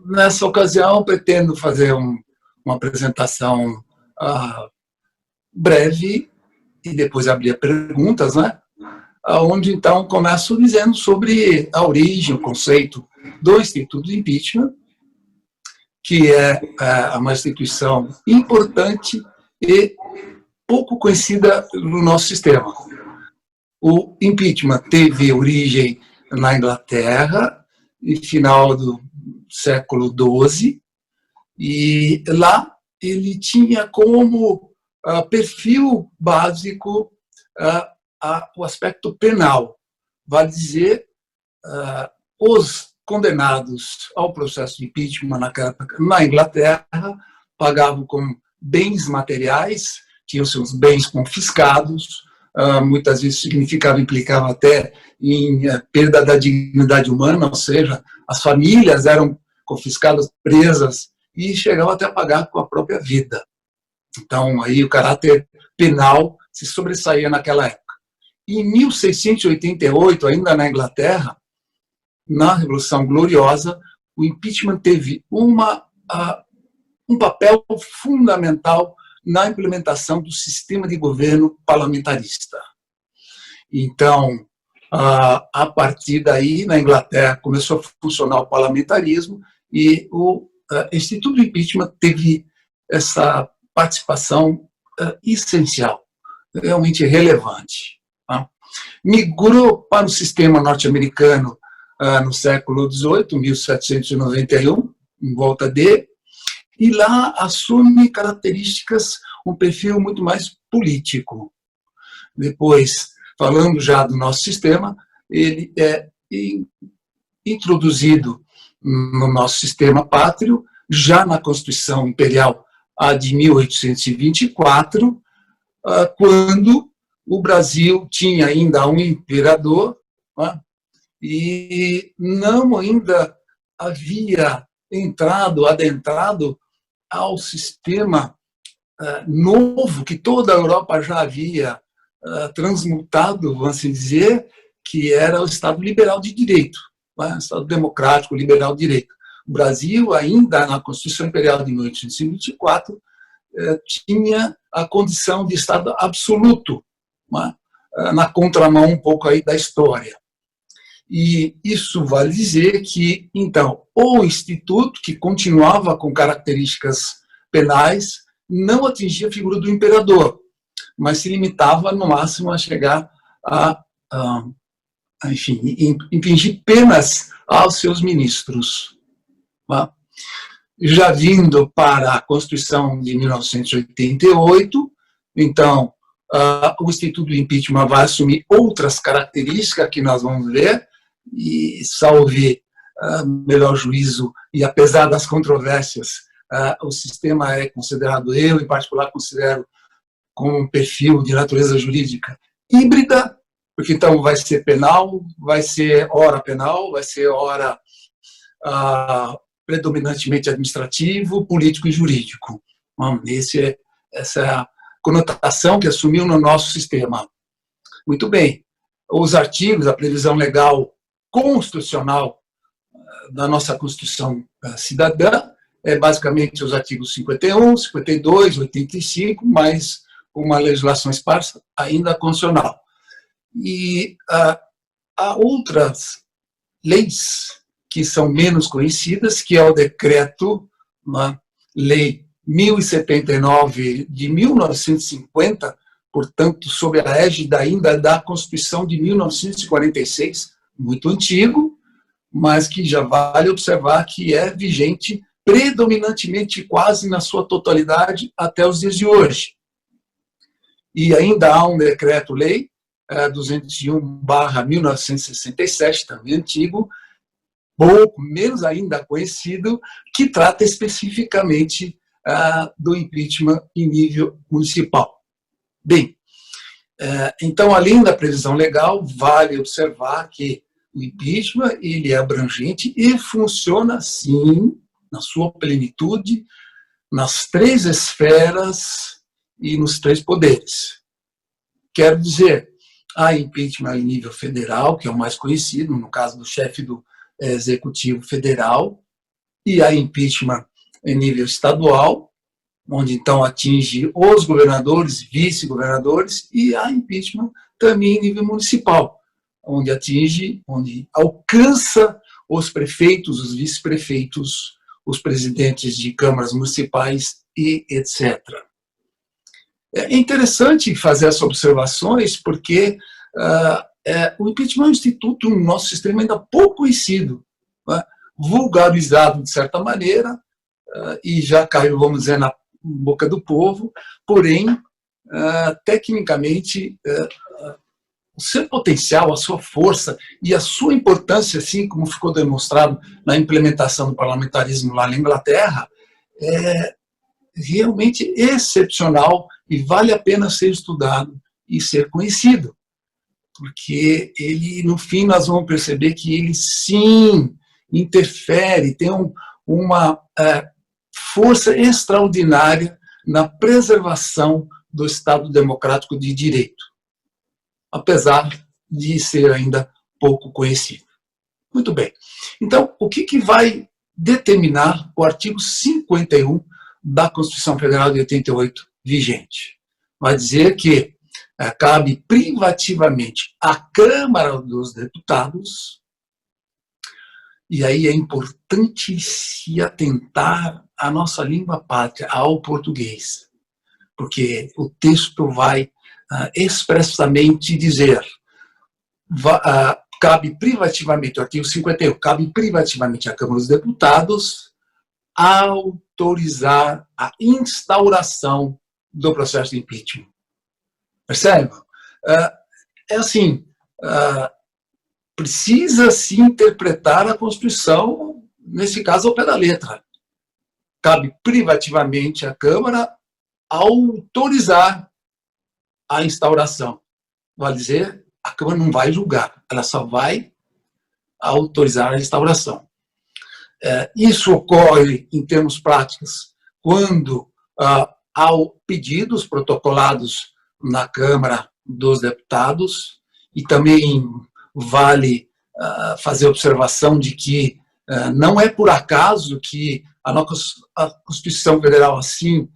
nessa ocasião, pretendo fazer uma apresentação breve e depois abrir a perguntas, né? Onde, então, começo dizendo sobre a origem, o conceito do Instituto de Impeachment, que é uma instituição importante e pouco conhecida no nosso sistema. O impeachment teve origem na Inglaterra, no final do século XII, e lá ele tinha como perfil básico o aspecto penal, vale dizer, os condenados ao processo de impeachment na Inglaterra pagavam com bens materiais, tinham seus bens confiscados, muitas vezes implicava até em perda da dignidade humana, ou seja, as famílias eram confiscadas, presas, e chegavam até a pagar com a própria vida. Então, aí o caráter penal se sobressaía naquela época. Em 1688, ainda na Inglaterra, na Revolução Gloriosa, o impeachment teve um papel fundamental na implementação do sistema de governo parlamentarista. Então, a partir daí, na Inglaterra, começou a funcionar o parlamentarismo e o Instituto do Impeachment teve essa participação essencial, realmente relevante. Migrou para o sistema norte-americano no século XVIII, 1791, em volta dele, e lá assume características, um perfil muito mais político. Depois, falando já do nosso sistema, ele é introduzido no nosso sistema pátrio, já na Constituição Imperial, a de 1824, quando o Brasil tinha ainda um imperador, e não ainda havia adentrado ao sistema novo que toda a Europa já havia transmutado, vamos assim dizer, que era o Estado liberal de direito, o Estado democrático liberal de direito. O Brasil, ainda na Constituição Imperial de 1824, tinha a condição de Estado absoluto, na contramão um pouco aí da história. E isso vale dizer que, então, o Instituto, que continuava com características penais, não atingia a figura do imperador, mas se limitava, no máximo, a chegar enfim, impingir penas aos seus ministros. Já vindo para a Constituição de 1988, então, o Instituto do Impeachment vai assumir outras características que nós vamos ver, e salve melhor juízo, e apesar das controvérsias, o sistema é considerado, eu em particular considero como um perfil de natureza jurídica híbrida, porque então vai ser penal, vai ser ora penal, vai ser ora predominantemente administrativo, político e jurídico. Essa é a conotação que assumiu no nosso sistema. Muito bem. Os artigos, a previsão legal constitucional da nossa Constituição cidadã é basicamente os artigos 51, 52, 85, mais uma legislação esparsa ainda constitucional. E há outras leis que são menos conhecidas, que é o decreto, lei 1079 de 1950, portanto, sob a égide ainda da Constituição de 1946, muito antigo, mas que já vale observar que é vigente predominantemente, quase na sua totalidade, até os dias de hoje. E ainda há um decreto-lei, 201/1967, também antigo, pouco menos ainda conhecido, que trata especificamente do impeachment em nível municipal. Bem, então, além da previsão legal, vale observar que o impeachment ele é abrangente e funciona, sim, na sua plenitude, nas 3 esferas e nos 3 poderes. Quero dizer, há impeachment em nível federal, que é o mais conhecido, no caso do chefe do Executivo Federal, e há impeachment em nível estadual, onde então atinge os governadores, vice-governadores, e há impeachment também em nível municipal, onde atinge, onde alcança os prefeitos, os vice-prefeitos, os presidentes de câmaras municipais e etc. É interessante fazer essas observações porque o impeachment é um instituto no nosso sistema ainda pouco conhecido, né? Vulgarizado de certa maneira, e já caiu, vamos dizer, na boca do povo, porém, tecnicamente, o seu potencial, a sua força e a sua importância, assim como ficou demonstrado na implementação do parlamentarismo lá na Inglaterra, é realmente excepcional e vale a pena ser estudado e ser conhecido, porque ele, no fim, nós vamos perceber que ele, sim, interfere, tem uma força extraordinária na preservação do Estado democrático de direito, apesar de ser ainda pouco conhecido. Muito bem. Então, o que vai determinar o artigo 51 da Constituição Federal de 88 vigente? Vai dizer que cabe privativamente à Câmara dos Deputados, e aí é importante se atentar à nossa língua pátria, ao português, porque o texto vai expressamente dizer, cabe privativamente, o artigo 51, cabe privativamente à Câmara dos Deputados autorizar a instauração do processo de impeachment. Percebe? É assim, precisa se interpretar a Constituição, nesse caso, ao pé da letra. Cabe privativamente à Câmara autorizar a instauração. Vale dizer, a Câmara não vai julgar, ela só vai autorizar a instauração. Isso ocorre, em termos práticos, quando há pedidos protocolados na Câmara dos Deputados, e também vale fazer observação de que não é por acaso que a Constituição Federal assim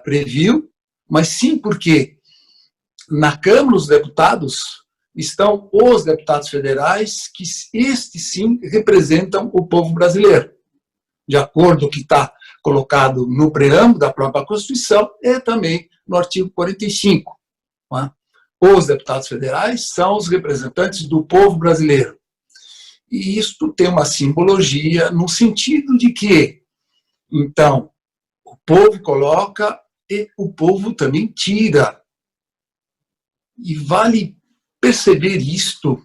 previu, mas sim porque na Câmara dos Deputados estão os deputados federais, que estes sim representam o povo brasileiro, de acordo com o que está colocado no preâmbulo da própria Constituição e também no artigo 45. Não é? Os deputados federais são os representantes do povo brasileiro. E isto tem uma simbologia no sentido de que, então, o povo coloca e o povo também tira. E vale perceber isto,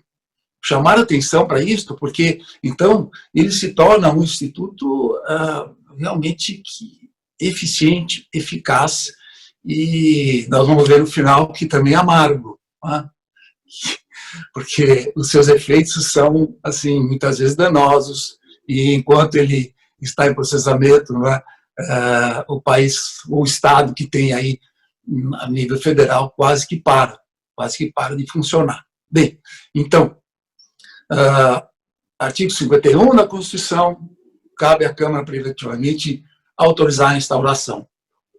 chamar atenção para isto, porque, então, ele se torna um instituto realmente eficiente, eficaz, e nós vamos ver no final que também é amargo, né? Porque os seus efeitos são, assim, muitas vezes danosos, e enquanto ele está em processamento, né, o país, o Estado que tem aí, a nível federal, quase que para de funcionar. Bem, então, artigo 51 da Constituição, cabe à Câmara privativamente autorizar a instauração.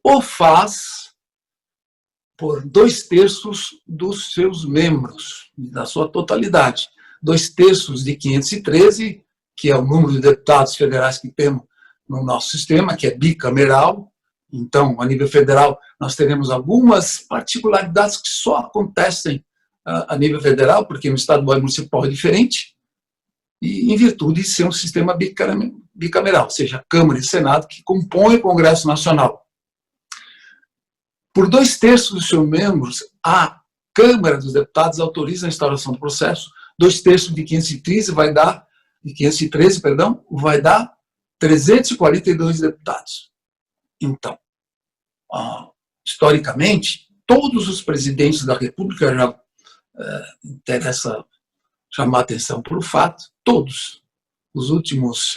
O faz por 2/3 dos seus membros, da sua totalidade. 2/3 de 513, que é o número de deputados federais que temos no nosso sistema, que é bicameral. Então, a nível federal, nós teremos algumas particularidades que só acontecem a nível federal, porque no estadual e municipal é diferente, e em virtude de ser um sistema bicameral, ou seja, Câmara e Senado, que compõem o Congresso Nacional. Por 2/3 dos seus membros, a Câmara dos Deputados autoriza a instauração do processo. 2/3 de 513 vai dar 342 deputados. Então, historicamente, todos os presidentes da República, já interessa chamar a atenção por o fato, todos, os últimos,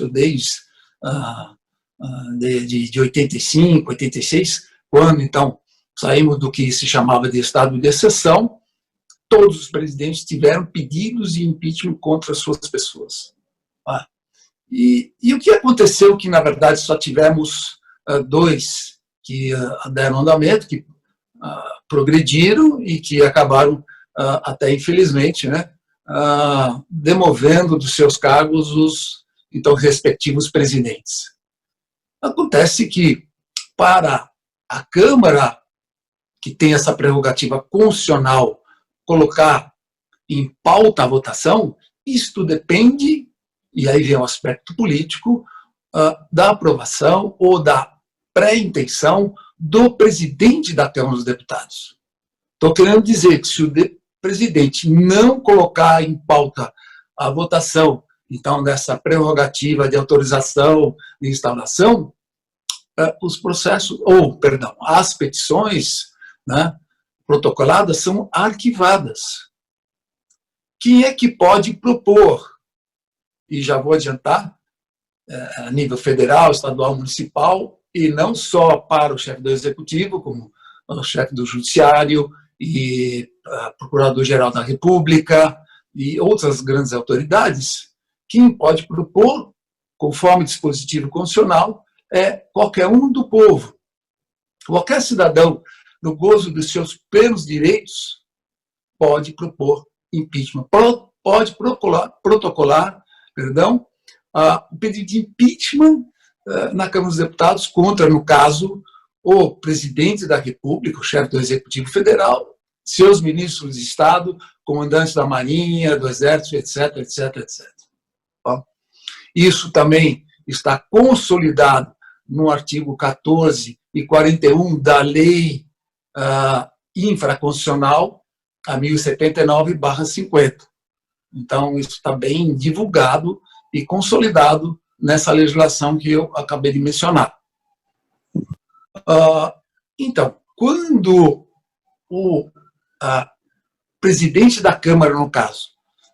desde de 85, 86, quando então saímos do que se chamava de estado de exceção, todos os presidentes tiveram pedidos de impeachment contra as suas pessoas. E o que aconteceu que, na verdade, só tivemos dois que deram andamento, que progrediram e que acabaram, até infelizmente, né, demovendo dos seus cargos os, então, respectivos presidentes. Acontece que, para a Câmara, que tem essa prerrogativa constitucional, colocar em pauta a votação, isto depende, e aí vem o aspecto político, da aprovação ou da pré-intenção do presidente da Câmara dos Deputados. Estou querendo dizer que se o presidente não colocar em pauta a votação, então, dessa prerrogativa de autorização de instauração, os processos, as petições, né, protocoladas são arquivadas. Quem é que pode propor? E já vou adiantar, a nível federal, estadual, municipal, e não só para o chefe do Executivo, como o chefe do Judiciário e Procurador-Geral da República e outras grandes autoridades, quem pode propor, conforme dispositivo constitucional, é qualquer um do povo. Qualquer cidadão, no gozo dos seus plenos direitos, pode propor impeachment, pode protocolar, o pedido de impeachment na Câmara dos Deputados contra, no caso, o presidente da República, o chefe do Executivo Federal, seus ministros de Estado, comandantes da Marinha, do Exército, etc, etc, etc. Isso também está consolidado no artigo 14 e 41 da Lei Infraconstitucional, a 1079/50. Então, isso está bem divulgado e consolidado nessa legislação que eu acabei de mencionar. Então, quando o presidente da Câmara, no caso,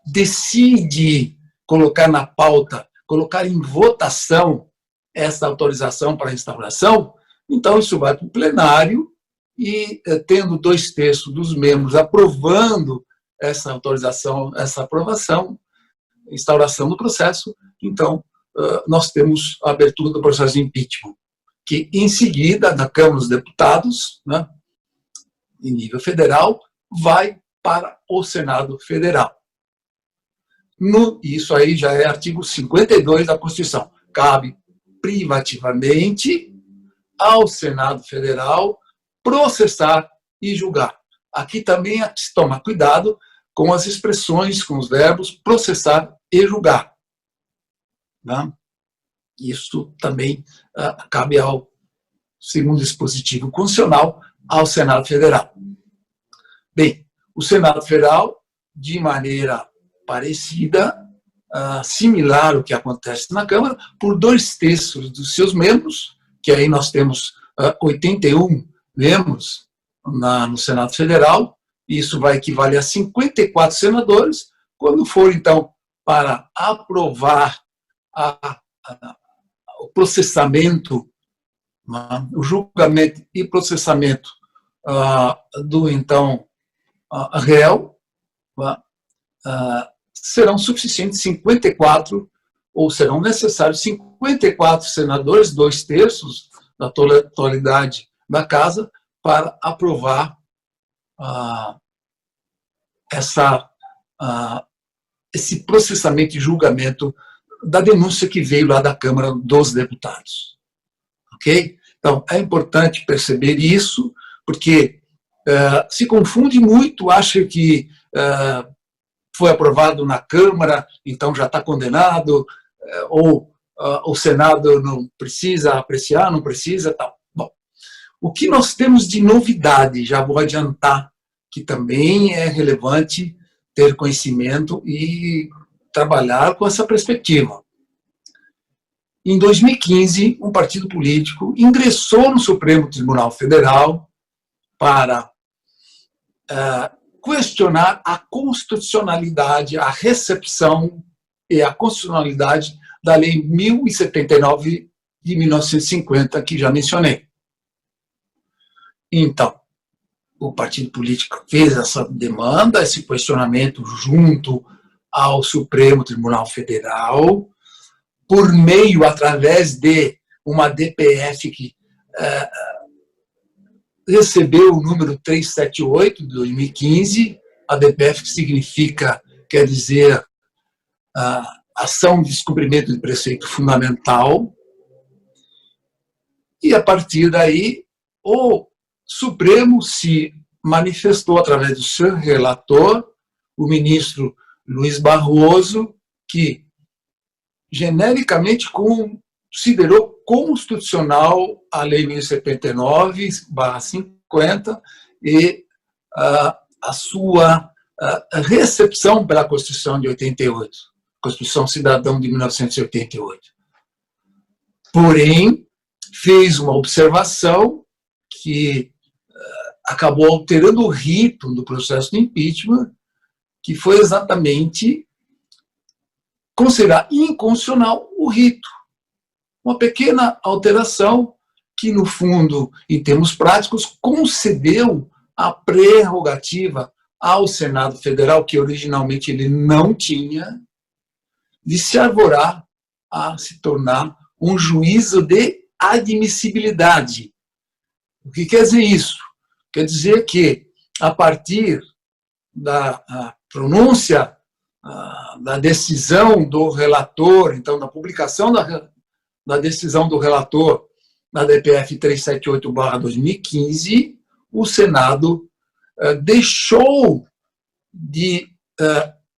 decide colocar na pauta, colocar em votação essa autorização para a instauração, então isso vai para o plenário e, tendo 2/3 dos membros aprovando essa autorização, essa aprovação, instauração do processo, então nós temos a abertura do processo de impeachment, que em seguida, na Câmara dos Deputados, né, em nível federal, vai para o Senado Federal. Isso aí já é artigo 52 da Constituição. Cabe privativamente ao Senado Federal processar e julgar. Aqui também é que se toma cuidado com as expressões, com os verbos processar e julgar. Né? Isso também cabe ao, segundo dispositivo constitucional, ao Senado Federal. Bem, o Senado Federal, de maneira parecida, similar ao que acontece na Câmara, por 2/3 dos seus membros, que aí nós temos 81 membros no Senado Federal, isso vai equivaler a 54 senadores, quando for, então, para aprovar o processamento, o julgamento e processamento do, então, réu, serão suficientes 54, ou serão necessários 54 senadores, 2/3 da totalidade da Casa, para aprovar esse processamento e julgamento da denúncia que veio lá da Câmara dos Deputados. Ok? Então, é importante perceber isso, porque se confunde muito, acha que foi aprovado na Câmara, então já está condenado, ou o Senado não precisa apreciar, não precisa, tal. Bom, o que nós temos de novidade, já vou adiantar, que também é relevante ter conhecimento e trabalhar com essa perspectiva. Em 2015, um partido político ingressou no Supremo Tribunal Federal para questionar a constitucionalidade, a recepção e a constitucionalidade da Lei 1079 de 1950, que já mencionei. Então, o partido político fez essa demanda, esse questionamento junto ao Supremo Tribunal Federal, por meio, através de uma DPF que recebeu o número 378 de 2015, a DPF que significa, quer dizer, ação de descumprimento de preceito fundamental, e a partir daí o Supremo se manifestou através do seu relator, o ministro Luiz Barroso, que genericamente considerou constitucional a Lei 1079/50 e a sua recepção pela Constituição de 88, Constituição Cidadão de 1988. Porém, fez uma observação que acabou alterando o rito do processo de impeachment, que foi exatamente considerar inconstitucional o rito. Uma pequena alteração que, no fundo, em termos práticos, concedeu a prerrogativa ao Senado Federal, que originalmente ele não tinha, de se arvorar a se tornar um juízo de admissibilidade. O que quer dizer isso? Quer dizer que, a partir da pronúncia da decisão do relator, então, da publicação da decisão do relator na DPF 378/2015, o Senado deixou de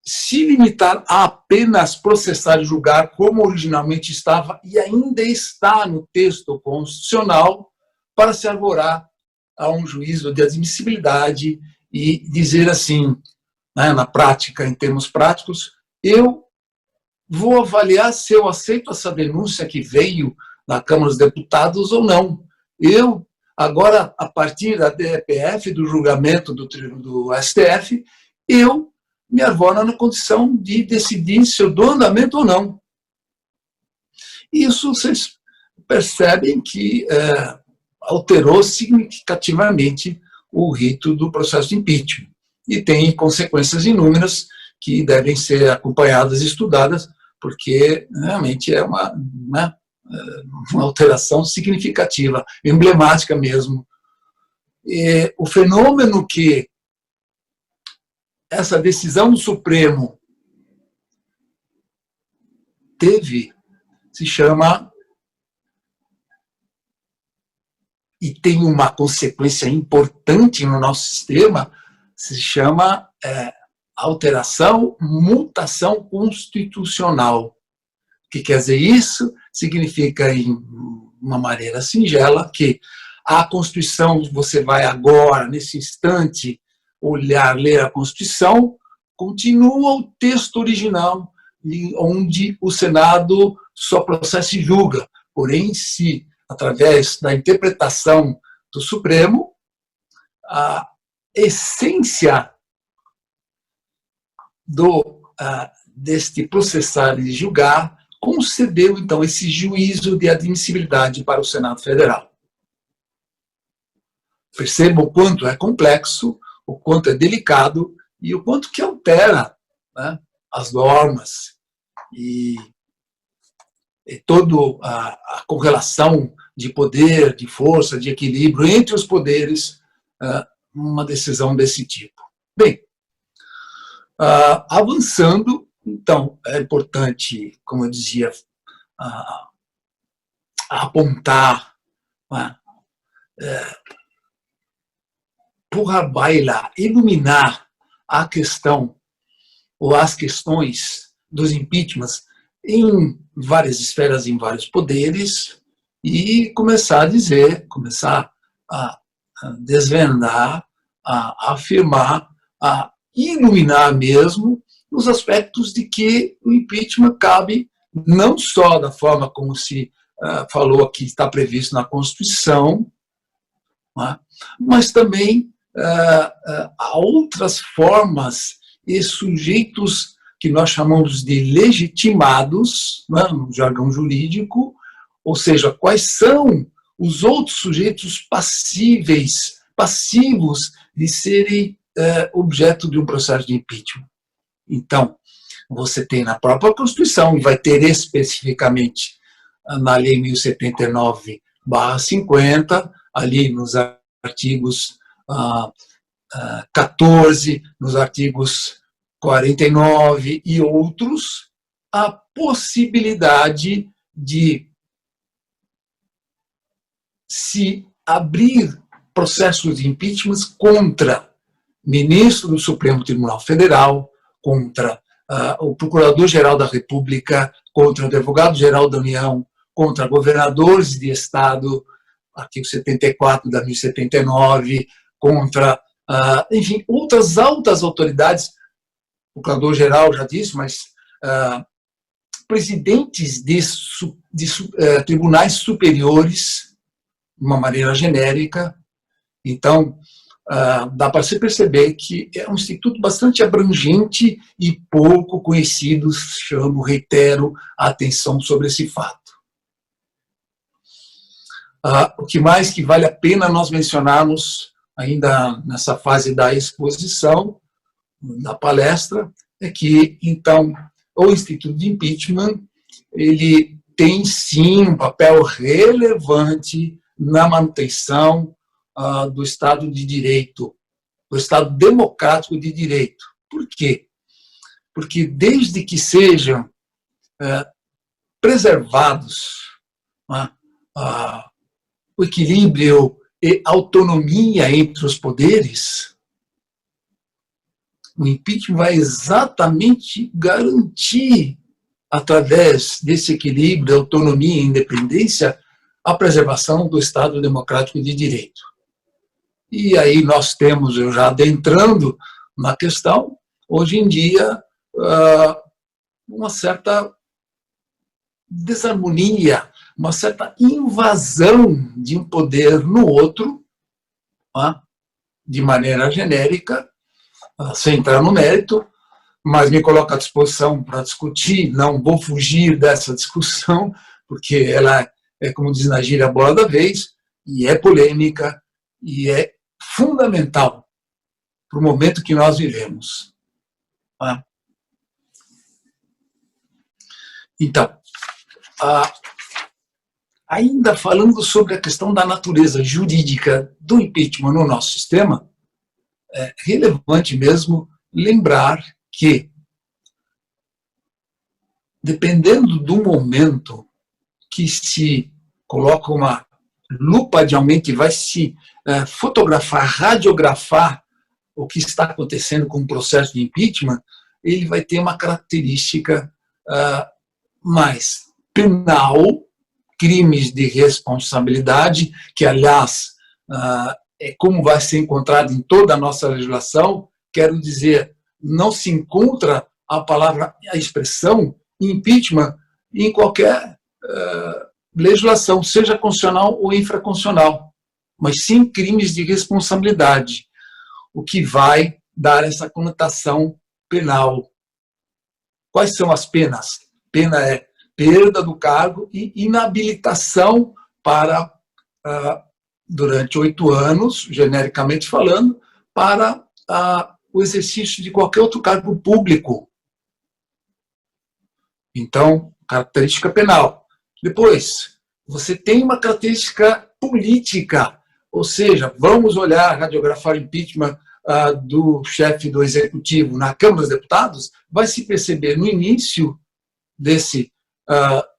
se limitar a apenas processar e julgar, como originalmente estava e ainda está no texto constitucional, para se arvorar a um juízo de admissibilidade e dizer assim, né, na prática, em termos práticos, eu vou avaliar se eu aceito essa denúncia que veio da Câmara dos Deputados ou não. Eu, agora, a partir da DPF, do julgamento do STF, eu me arvoro na condição de decidir se eu dou andamento ou não. Isso vocês percebem que alterou significativamente o rito do processo de impeachment e tem consequências inúmeras que devem ser acompanhadas e estudadas, porque realmente é uma alteração significativa, emblemática mesmo. E o fenômeno que essa decisão do Supremo teve se chama, e tem uma consequência importante no nosso sistema, se chama alteração, mutação constitucional. O que quer dizer isso? Significa, em uma maneira singela, que a Constituição, você vai agora, nesse instante, ler a Constituição, continua o texto original, onde o Senado só processa e julga. Porém, se, através da interpretação do Supremo, a essência deste processar e julgar concedeu, então, esse juízo de admissibilidade para o Senado Federal. Percebam o quanto é complexo, o quanto é delicado e o quanto que altera, né, as normas e toda a correlação de poder, de força, de equilíbrio entre os poderes, uma decisão desse tipo. Bem, avançando, então, é importante, como eu dizia, apontar, empurrar baila, iluminar a questão ou as questões dos impeachments em várias esferas, em vários poderes, e começar a dizer, começar a desvendar, a afirmar, a iluminar mesmo os aspectos de que o impeachment cabe não só da forma como se falou aqui, está previsto na Constituição, mas também há outras formas e sujeitos que nós chamamos de legitimados, no jargão jurídico, ou seja, quais são os outros sujeitos passivos de serem objeto de um processo de impeachment. Então, você tem na própria Constituição, e vai ter especificamente na Lei 1079/50, ali nos artigos 14, nos artigos 49 e outros, a possibilidade de se abrir processos de impeachment contra ministro do Supremo Tribunal Federal, contra o Procurador-Geral da República, contra o Advogado-Geral da União, contra governadores de Estado, artigo 74 da 1079, contra, enfim, outras altas autoridades, o Procurador-Geral já disse, mas presidentes de tribunais superiores, de uma maneira genérica. Então, dá para se perceber que é um instituto bastante abrangente e pouco conhecido, reitero a atenção sobre esse fato. O que mais que vale a pena nós mencionarmos, ainda nessa fase da exposição, da palestra, é que, então, o Instituto de Impeachment, ele tem, sim, um papel relevante na manutenção do Estado de Direito, do Estado democrático de direito. Por quê? Porque desde que sejam preservados o equilíbrio e autonomia entre os poderes, o impeachment vai exatamente garantir, através desse equilíbrio, autonomia e independência, a preservação do Estado democrático de direito. E aí nós temos, eu já adentrando na questão, hoje em dia, uma certa desarmonia, uma certa invasão de um poder no outro, de maneira genérica, sem entrar no mérito, mas me coloco à disposição para discutir, não vou fugir dessa discussão, porque ela é, como diz na gíria, a bola da vez, e é polêmica, e é fundamental para o momento que nós vivemos. Então, ainda falando sobre a questão da natureza jurídica do impeachment no nosso sistema, é relevante mesmo lembrar que, dependendo do momento que se coloca uma lupa de aumento que vai se fotografar, radiografar o que está acontecendo com o processo de impeachment, ele vai ter uma característica mais penal, crimes de responsabilidade, que, aliás, é como vai ser encontrado em toda a nossa legislação. Quero dizer, não se encontra a expressão impeachment em qualquer legislação, seja constitucional ou infraconstitucional, mas sim crimes de responsabilidade, o que vai dar essa conotação penal. Quais são as penas? Pena é perda do cargo e inabilitação para, durante 8 anos, genericamente falando, para o exercício de qualquer outro cargo público. Então, característica penal. Depois, você tem uma característica política, ou seja, vamos olhar, radiografar o impeachment do chefe do Executivo na Câmara dos Deputados, vai se perceber no início desse,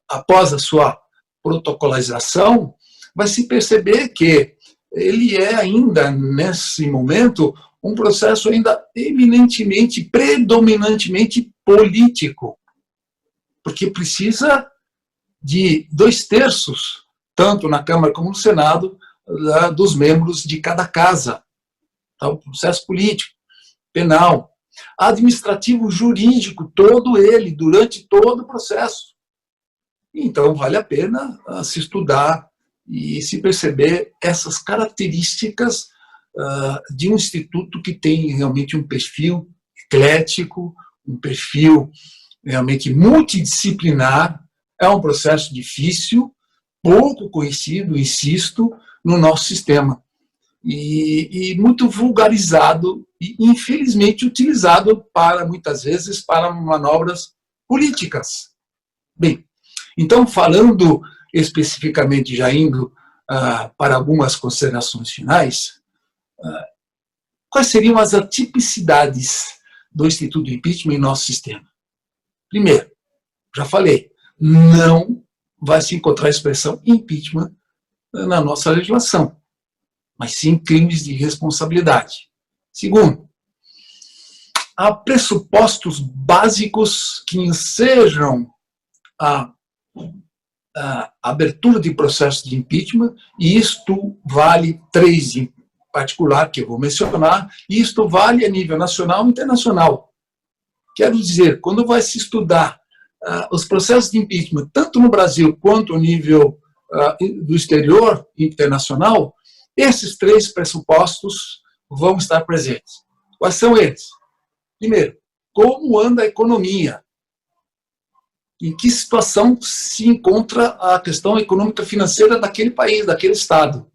após a sua protocolização, vai se perceber que ele é ainda, nesse momento, um processo ainda eminentemente, predominantemente político, porque precisa de 2/3, tanto na Câmara como no Senado, dos membros de cada casa. Então, processo político, penal, administrativo, jurídico, todo ele, durante todo o processo. Então, vale a pena se estudar e se perceber essas características de um instituto que tem realmente um perfil eclético, um perfil realmente multidisciplinar. É um processo difícil, pouco conhecido, insisto, no nosso sistema. E muito vulgarizado e, infelizmente, utilizado para, muitas vezes, para manobras políticas. Bem, então, falando especificamente, já indo para algumas considerações finais, quais seriam as atipicidades do Instituto do Impeachment em nosso sistema? Primeiro, já falei, não vai se encontrar a expressão impeachment na nossa legislação, mas sim crimes de responsabilidade. Segundo, há pressupostos básicos que ensejam a abertura de processo de impeachment, e isto vale 3 em particular, que eu vou mencionar, e isto vale a nível nacional e internacional. Quero dizer, quando vai se estudar os processos de impeachment, tanto no Brasil quanto a nível do exterior internacional, esses 3 pressupostos vão estar presentes. Quais são eles? Primeiro, como anda a economia? Em que situação se encontra a questão econômica financeira daquele país, daquele estado?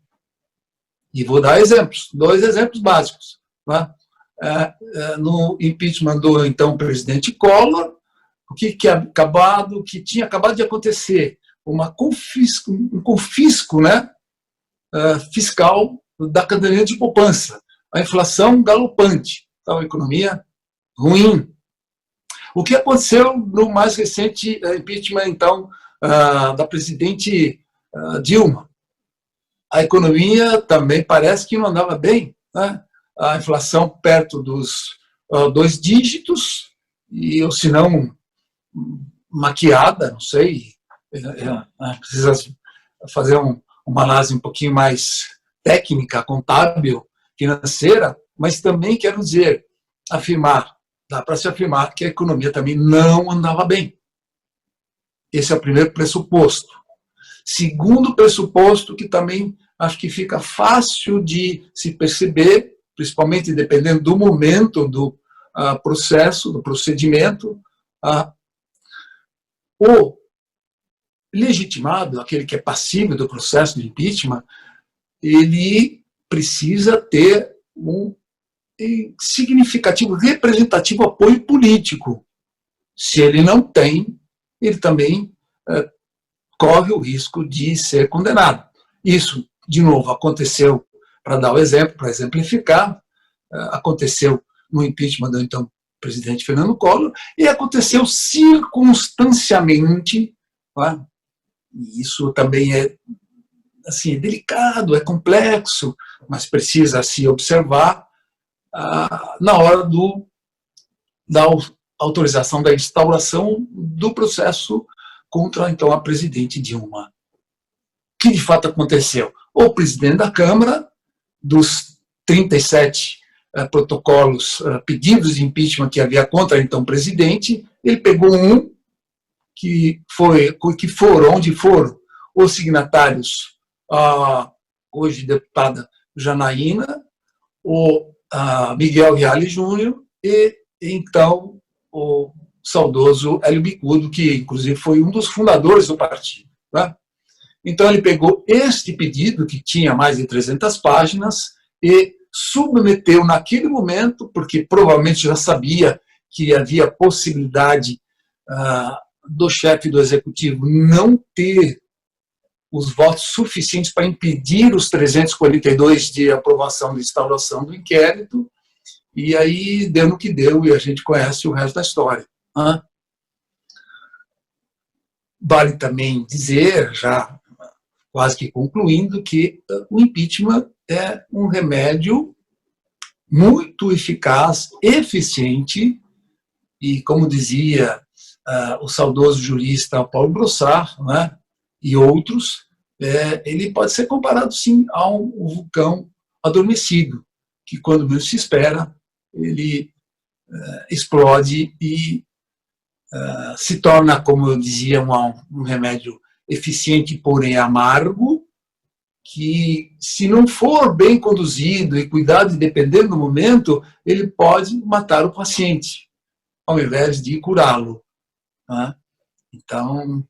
E vou dar exemplos, 2 exemplos básicos. Tá? No impeachment do então presidente Collor, o que tinha acabado de acontecer? Um confisco, né, fiscal da caderneta de poupança, a inflação galopante, então, a economia ruim. O que aconteceu no mais recente impeachment, então, da presidente Dilma? A economia também parece que não andava bem, né? A inflação perto dos 2 dígitos, ou se não maquiada, não sei, precisa fazer uma análise um pouquinho mais técnica, contábil, financeira, mas também quero dizer, dá para se afirmar que a economia também não andava bem. Esse é o primeiro pressuposto. Segundo pressuposto, que também acho que fica fácil de se perceber, principalmente dependendo do momento do processo, do procedimento, o legitimado, aquele que é passível do processo de impeachment, ele precisa ter um significativo, representativo apoio político. Se ele não tem, ele também corre o risco de ser condenado. Isso, de novo, aconteceu, para dar o exemplo, para exemplificar, aconteceu no impeachment do então presidente Fernando Collor, e aconteceu circunstancialmente, tá? E isso também é assim, delicado, é complexo, mas precisa se observar na hora da autorização da instauração do processo contra, então, a presidente Dilma. O que de fato aconteceu? O presidente da Câmara, dos 37 protocolos, pedidos de impeachment que havia contra, então, presidente, ele pegou um que foram, onde foram os signatários, hoje deputada Janaína, o Miguel Reale Júnior e, então, o saudoso Hélio Bicudo, que, inclusive, foi um dos fundadores do partido. Tá? Então, ele pegou este pedido, que tinha mais de 300 páginas, e submeteu naquele momento, porque provavelmente já sabia que havia possibilidade do chefe do executivo não ter os votos suficientes para impedir os 342 de aprovação de instauração do inquérito, e aí deu no que deu, e a gente conhece o resto da história. Vale também dizer, já quase que concluindo, que o impeachment é um remédio muito eficaz, eficiente, e, como dizia o saudoso jurista Paulo Brossard, né, e outros, ele pode ser comparado, sim, a um vulcão adormecido, que, quando menos se espera, ele explode e se torna, como eu dizia, um remédio eficiente, porém amargo, que, se não for bem conduzido e cuidado, e dependendo do momento, ele pode matar o paciente, ao invés de curá-lo. Né? Então,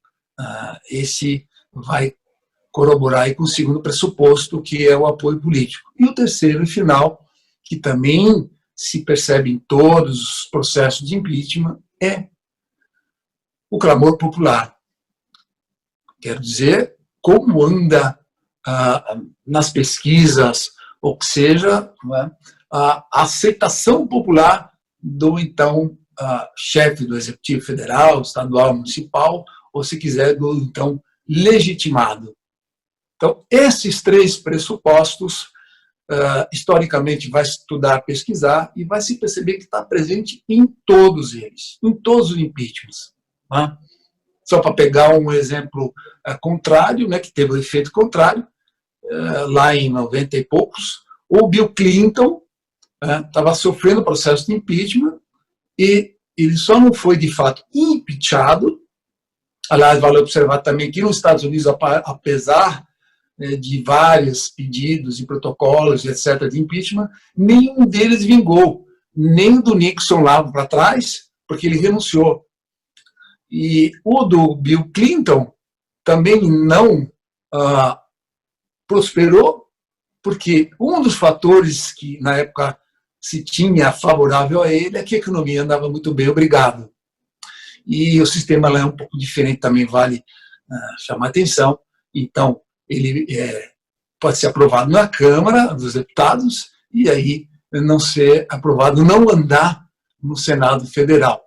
esse vai corroborar aí com o segundo pressuposto, que é o apoio político. E o terceiro e final, que também se percebe em todos os processos de impeachment é o clamor popular. Quero dizer, como anda nas pesquisas, ou que seja, a aceitação popular do então chefe do Executivo Federal, estadual, municipal, ou se quiser, do então legitimado. Então, esses três pressupostos, historicamente, vai estudar, pesquisar, e vai se perceber que está presente em todos eles, em todos os impeachments. Né? Só para pegar um exemplo contrário, né, que teve o efeito contrário, lá em 90 e poucos, o Bill Clinton estava sofrendo processo de impeachment e ele só não foi, de fato, impeachado. Aliás, vale observar também que nos Estados Unidos, apesar de vários pedidos e protocolos, etc., de impeachment, nenhum deles vingou, nem o do Nixon lá para trás, porque ele renunciou. E o do Bill Clinton também não prosperou, porque um dos fatores que, na época, se tinha favorável a ele é que a economia andava muito bem, obrigado. E o sistema lá é um pouco diferente, também vale chamar atenção. Então, ele pode ser aprovado na Câmara dos Deputados e aí não ser aprovado, não andar no Senado Federal.